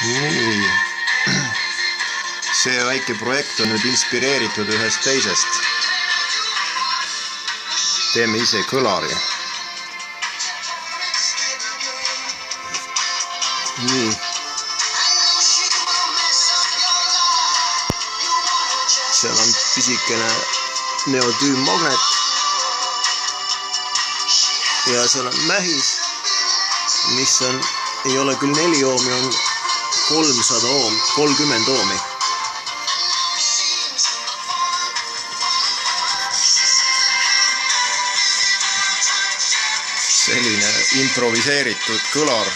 Nii. See väike projekt on nüüd inspireeritud ühest teisest. Teeme ise kõlari. Nii. Seal on pisikene neotüümmagnet. Ja seal on mähis, mis on, ei ole küll 4 oomi, on 300 oomi, 30 oomi. Selline improviseeritud kõlar.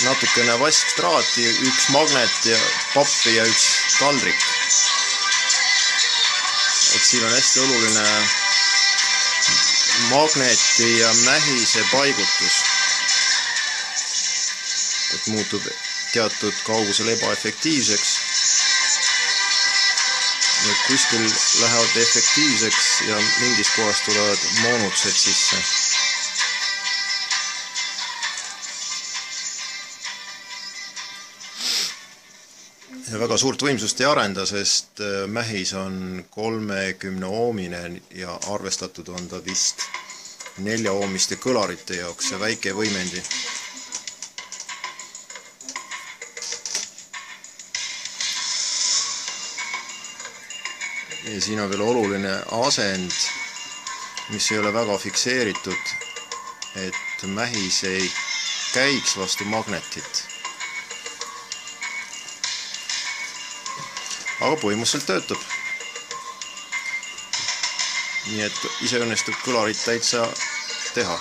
Natukene vaskstraati, 1 magnet ja pappi ja 1 taldrik. Et siin on hästi oluline magneti ja mähise paigutus. Et muutub teatud kaugusel ebaefektiivseks. Need kuskil lähevad efektiivseks ja mingis kohas tulevad moonutused sisse. Ja väga suurt võimsust ei arenda, sest mähis on 30 oomine ja arvestatud on ta vist 4 oomiste kõlarite jaoks ja väike võimendi. Ja siin on veel oluline asend, mis ei ole väga fikseeritud, et mähis ei käiks vastu magnetit. Aga põhimõtteliselt töötab. Nii et ise õnnestub kõlarit täitsa teha.